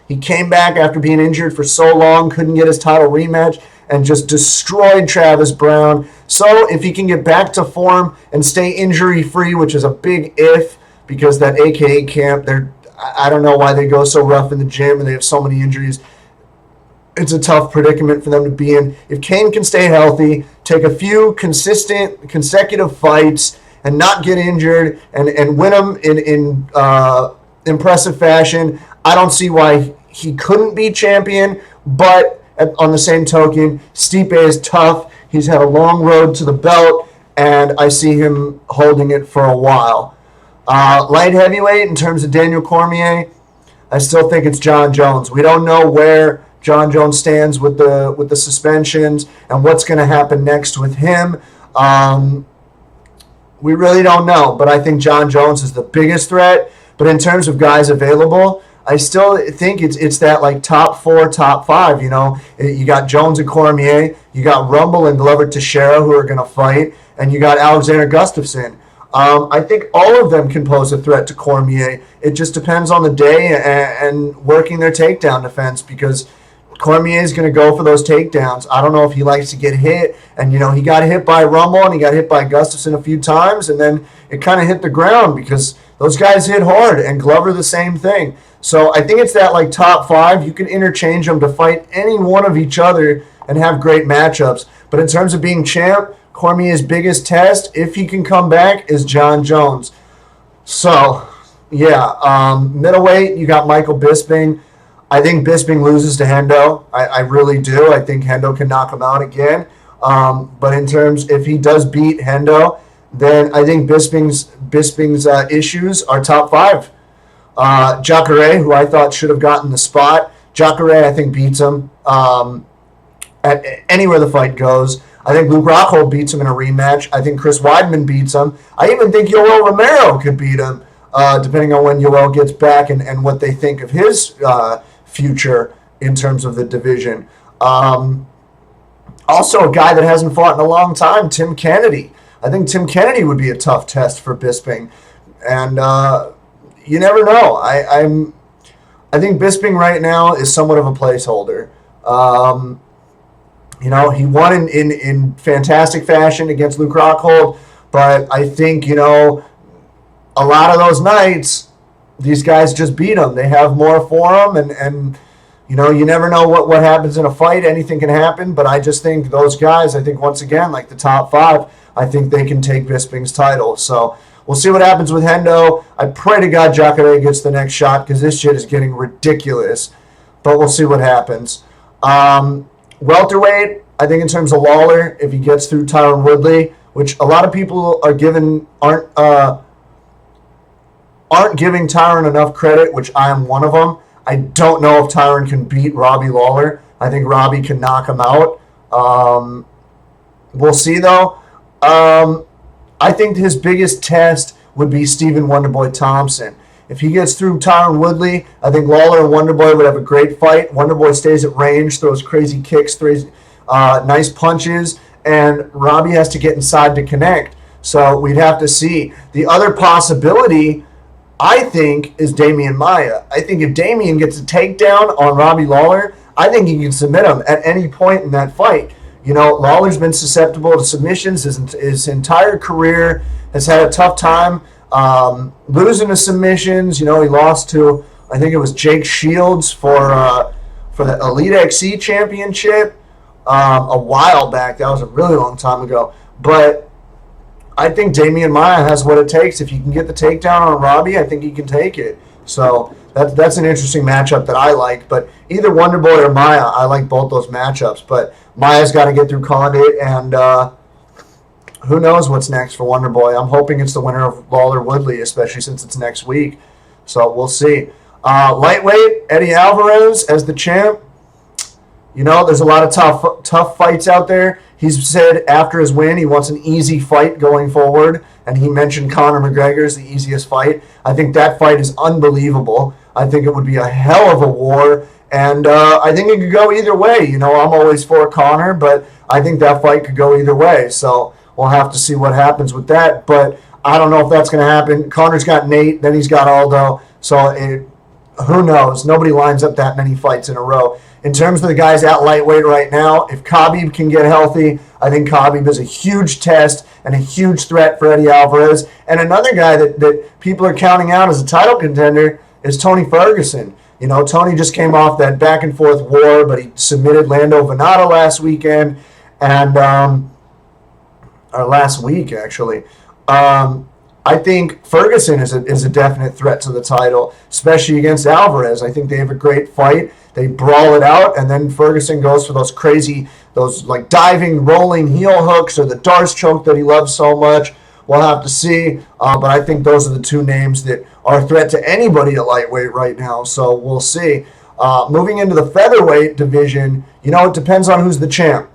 He came back after being injured for so long, couldn't get his title rematch, and just destroyed Travis Brown. So if he can get back to form and stay injury-free, which is a big if, because that AKA camp, I don't know why they go so rough in the gym and they have so many injuries. It's a tough predicament for them to be in. If Cain can stay healthy, take a few consecutive fights, and not get injured, and win them in impressive fashion, I don't see why he couldn't be champion. But on the same token, Stipe is tough. He's had a long road to the belt, and I see him holding it for a while. Light heavyweight, in terms of Daniel Cormier, I still think it's Jon Jones. We don't know where Jon Jones stands with the suspensions and what's going to happen next with him. We really don't know, but I think Jon Jones is the biggest threat. But in terms of guys available, I still think it's that like top 4, top 5. You got Jones and Cormier, you got Rumble and Glover Teixeira who are going to fight, and you got Alexander Gustafsson. I think all of them can pose a threat to Cormier. It just depends on the day and working their takedown defense, because Cormier is going to go for those takedowns. I don't know if he likes to get hit, and he got hit by Rumble and he got hit by Gustafsson a few times, and then it kind of hit the ground because those guys hit hard, and Glover the same thing. So I think it's that like top 5. You can interchange them to fight any one of each other and have great matchups. But in terms of being champ, Cormier's biggest test, if he can come back, is Jon Jones. So, yeah, middleweight, you got Michael Bisping. I think Bisping loses to Hendo. I really do. I think Hendo can knock him out again. But in terms, if he does beat Hendo, then I think Bisping's issues are top 5. Jacare, who I thought should have gotten the spot. Jacare, I think, beats him at anywhere the fight goes. I think Luke Rockhold beats him in a rematch. I think Chris Weidman beats him. I even think Yoel Romero could beat him, depending on when Yoel gets back and what they think of his future in terms of the division. Also, a guy that hasn't fought in a long time, Tim Kennedy. I think Tim Kennedy would be a tough test for Bisping. And you never know. I think Bisping right now is somewhat of a placeholder. He won in fantastic fashion against Luke Rockhold, but I think, a lot of those nights, these guys just beat them. They have more for them, and you never know what happens in a fight. Anything can happen, but I just think those guys, I think, once again, like the top 5, I think they can take Bisping's title. So we'll see what happens with Hendo. I pray to God Jacare gets the next shot, because this shit is getting ridiculous, but we'll see what happens. Welterweight, I think in terms of Lawler, if he gets through Tyron Woodley, which a lot of people aren't giving Tyron enough credit, which I am one of them. I don't know if Tyron can beat Robbie Lawler. I think Robbie can knock him out. We'll see, though. I think his biggest test would be Stephen Wonderboy Thompson. If he gets through Tyron Woodley, I think Lawler and Wonderboy would have a great fight. Wonderboy stays at range, throws crazy kicks, throws nice punches, and Robbie has to get inside to connect. So we'd have to see. The other possibility, I think, is Demian Maia. I think if Demian gets a takedown on Robbie Lawler, I think he can submit him at any point in that fight. You know, Lawler's been susceptible to submissions his entire career, has had a tough time losing to submissions. You know, he lost to, I think it was Jake Shields for the Elite XC Championship a while back. That was a really long time ago. But I think Demian Maia has what it takes. If he can get the takedown on Robbie, I think he can take it. So that's an interesting matchup that I like. But either Wonderboy or Maia, I like both those matchups. But Maia's got to get through Condit, and who knows what's next for Wonderboy. I'm hoping it's the winner of Lawler-Woodley, especially since it's next week. So we'll see. Lightweight, Eddie Alvarez as the champ. You know, there's a lot of tough fights out there. He's said after his win he wants an easy fight going forward, and he mentioned Conor McGregor as the easiest fight. I think that fight is unbelievable. I think it would be a hell of a war, and I think it could go either way. You know, I'm always for Conor, but I think that fight could go either way. So we'll have to see what happens with that, but I don't know if that's going to happen. Conor's got Nate, then he's got Aldo, so who knows? Nobody lines up that many fights in a row. In terms of the guys at lightweight right now, if Khabib can get healthy, I think Khabib is a huge test and a huge threat for Eddie Alvarez. And another guy that people are counting out as a title contender is Tony Ferguson. You know, Tony just came off that back-and-forth war, but he submitted Lando Venata last weekend, and or last week, actually. I think Ferguson is a definite threat to the title, especially against Alvarez. I think they have a great fight. They brawl it out, and then Ferguson goes for those like diving, rolling heel hooks or the Darce choke that he loves so much. We'll have to see, but I think those are the two names that are a threat to anybody at lightweight right now, so we'll see. Moving into the featherweight division, you know, it depends on who's the champ.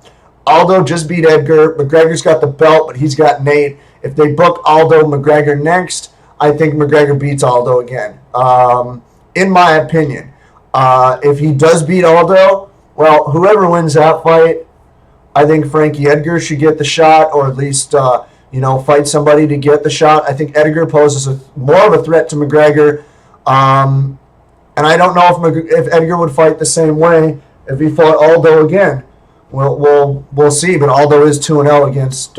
Aldo just beat Edgar. McGregor's got the belt, but he's got Nate. If they book Aldo McGregor next, I think McGregor beats Aldo again, in my opinion. If he does beat Aldo, well, whoever wins that fight, I think Frankie Edgar should get the shot, or at least fight somebody to get the shot. I think Edgar poses more of a threat to McGregor, and I don't know if Edgar would fight the same way if he fought Aldo again. We'll see, but Aldo is 2-0 against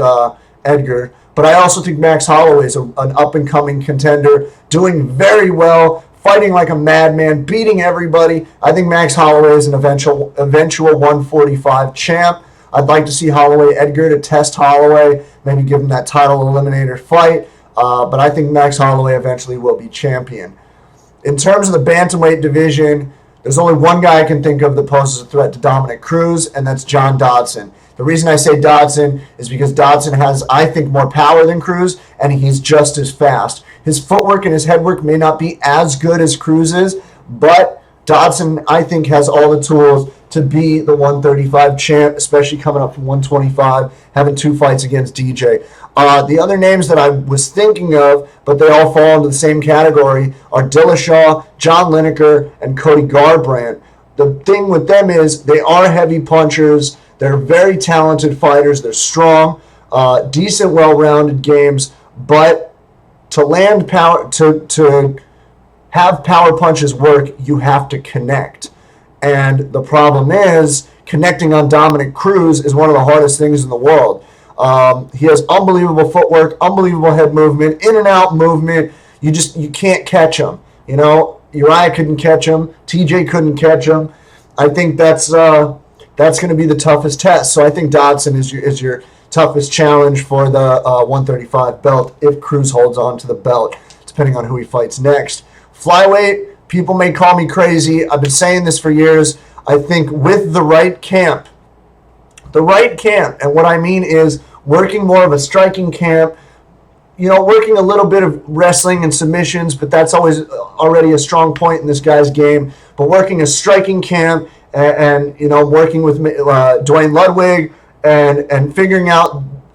Edgar. But I also think Max Holloway is an up-and-coming contender, doing very well, fighting like a madman, beating everybody. I think Max Holloway is an eventual 145 champ. I'd like to see Holloway-Edgar to test Holloway, maybe give him that title eliminator fight. But I think Max Holloway eventually will be champion. In terms of the bantamweight division, there's only one guy I can think of that poses a threat to Dominick Cruz, and that's John Dodson. The reason I say Dodson is because Dodson has, I think, more power than Cruz, and he's just as fast. His footwork and his headwork may not be as good as Cruz's, but Dodson, I think, has all the tools to be the 135 champ, especially coming up from 125, having 2 fights against DJ. The other names that I was thinking of, but they all fall into the same category, are Dillashaw, John Lineker, and Cody Garbrandt. The thing with them is they are heavy punchers. They're very talented fighters. They're strong, decent, well-rounded games. But to land power, to have power punches work, you have to connect. And the problem is, connecting on Dominick Cruz is one of the hardest things in the world. He has unbelievable footwork, unbelievable head movement, in and out movement. You can't catch him. You know, Uriah couldn't catch him. TJ couldn't catch him. I think that's going to be the toughest test. So I think Dodson is your toughest challenge for the 135 belt if Cruz holds on to the belt, depending on who he fights next. Flyweight, people may call me crazy. I've been saying this for years. I think with the right camp, and what I mean is working more of a striking camp, working a little bit of wrestling and submissions, but that's always already a strong point in this guy's game. But working a striking camp and working with Dwayne Ludwig and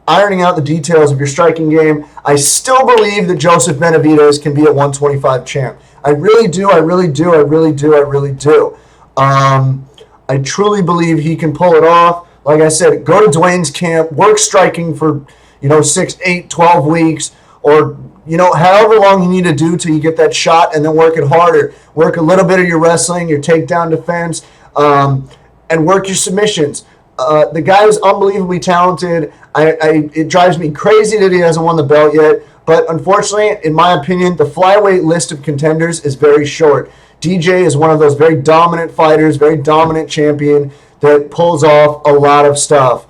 ironing out the details of your striking game, I still believe that Joseph Benavidez can be a 125 champ. I really do. I really do. I really do. I really do. I truly believe he can pull it off. Like I said, go to Dwayne's camp, work striking for, 6, 8, 12 weeks, or, however long you need to do till you get that shot, and then work it harder. Work a little bit of your wrestling, your takedown defense, and work your submissions. The guy is unbelievably talented. It drives me crazy that he hasn't won the belt yet. But unfortunately, in my opinion, the flyweight list of contenders is very short. DJ is one of those very dominant fighters, very dominant champion that pulls off a lot of stuff.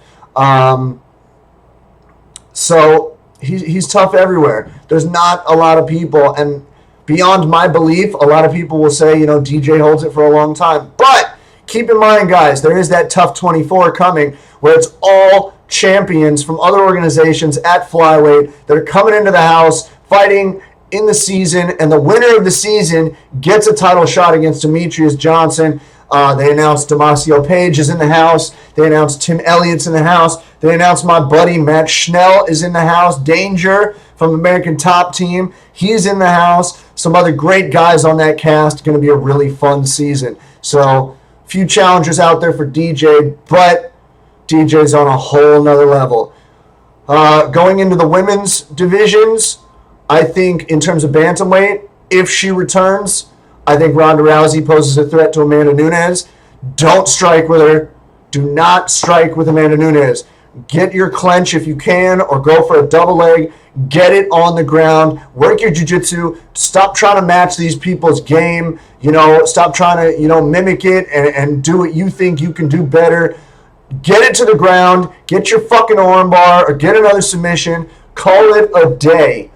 So he's tough everywhere. There's not a lot of people, and beyond my belief, a lot of people will say, DJ holds it for a long time. But keep in mind, guys, there is that tough 24 coming where it's all champions from other organizations at flyweight that are coming into the house, fighting in the season, and the winner of the season gets a title shot against Demetrius Johnson. They announced Damasio Page is in the house. They announced Tim Elliott's in the house. They announced my buddy Matt Schnell is in the house. Danger from American Top Team, he's in the house. Some other great guys on that cast. Going to be a really fun season. So, a few challengers out there for DJ, but DJ's on a whole nother level. Going into the women's divisions, I think in terms of bantamweight, if she returns, I think Ronda Rousey poses a threat to Amanda Nunes. Don't strike with her. Do not strike with Amanda Nunes. Get your clench if you can, or go for a double leg. Get it on the ground. Work your jiu-jitsu. Stop trying to match these people's game. Stop trying to, mimic it and do what you think you can do better. Get it to the ground. Get your fucking armbar or get another submission. Call it a day.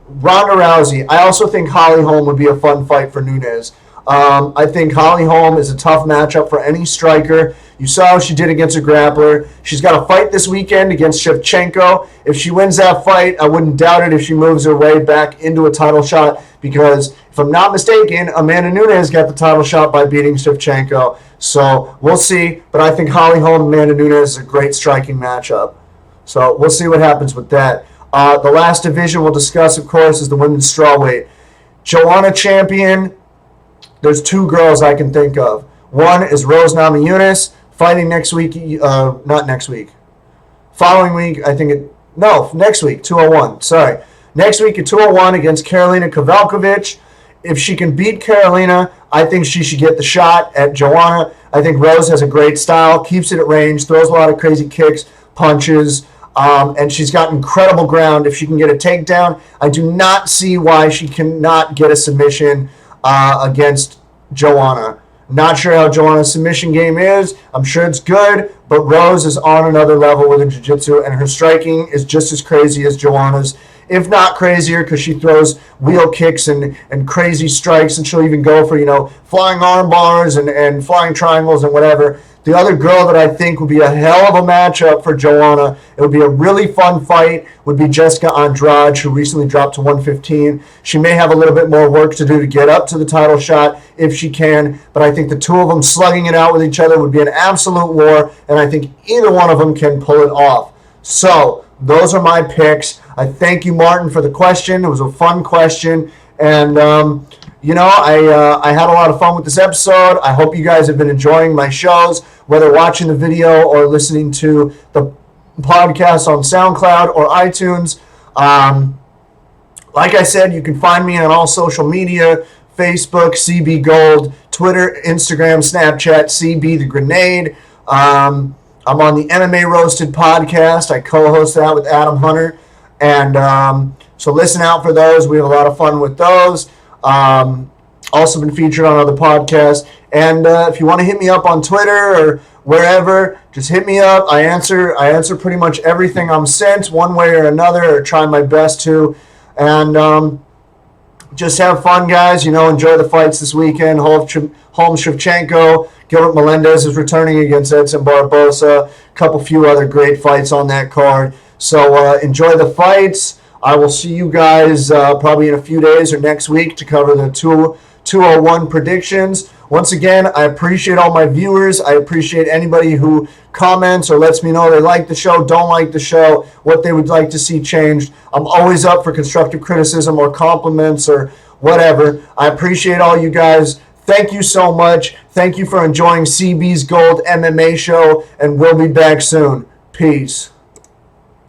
Ronda Rousey. I also think Holly Holm would be a fun fight for Nunes. I think Holly Holm is a tough matchup for any striker. You saw how she did against a grappler. She's got a fight this weekend against Shevchenko. If she wins that fight, I wouldn't doubt it if she moves her way back into a title shot, because if I'm not mistaken, Amanda Nunes got the title shot by beating Shevchenko. So we'll see. But I think Holly Holm and Amanda Nunes is a great striking matchup. So we'll see what happens with that. The last division we'll discuss, of course, is the women's strawweight. Joanna champion. There's two girls I can think of. One is Rose Namajunas, fighting next week. Not next week. Following week, next week, 201. Sorry. Next week at 201 against Karolina Kowalkiewicz. If she can beat Karolina, I think she should get the shot at Joanna. I think Rose has a great style, keeps it at range, throws a lot of crazy kicks, punches, and she's got incredible ground. If she can get a takedown, I do not see why she cannot get a submission against Joanna. Not sure how Joanna's submission game is. I'm sure it's good, but Rose is on another level with her jiu-jitsu, and her striking is just as crazy as Joanna's, if not crazier, because she throws wheel kicks and crazy strikes, and she'll even go for, flying arm bars and flying triangles and whatever. The other girl that I think would be a hell of a matchup for Joanna, it would be a really fun fight, would be Jessica Andrade, who recently dropped to 115. She may have a little bit more work to do to get up to the title shot if she can, but I think the two of them slugging it out with each other would be an absolute war, and I think either one of them can pull it off. So, those are my picks. I thank you, Martin, for the question. It was a fun question, and I had a lot of fun with this episode. I hope you guys have been enjoying my shows, whether watching the video or listening to the podcast on SoundCloud or iTunes. Like I said, you can find me on all social media, Facebook, CB Gold, Twitter, Instagram, Snapchat, CB The Grenade. I'm on the MMA Roasted podcast. I co-host that with Adam Hunter. And so listen out for those. We have a lot of fun with those. Also been featured on other podcasts. And if you want to hit me up on Twitter or wherever, just hit me up. I answer pretty much everything I'm sent one way or another, or try my best to. And just have fun, guys. Enjoy the fights this weekend. Holm Shevchenko, Gilbert Melendez is returning against Edson Barbosa. A couple few other great fights on that card. So enjoy the fights. I will see you guys probably in a few days or next week to cover the 201 predictions. Once again, I appreciate all my viewers. I appreciate anybody who comments or lets me know they like the show, don't like the show, what they would like to see changed. I'm always up for constructive criticism or compliments or whatever. I appreciate all you guys. Thank you so much. Thank you for enjoying CB's Gold MMA show, and we'll be back soon. Peace.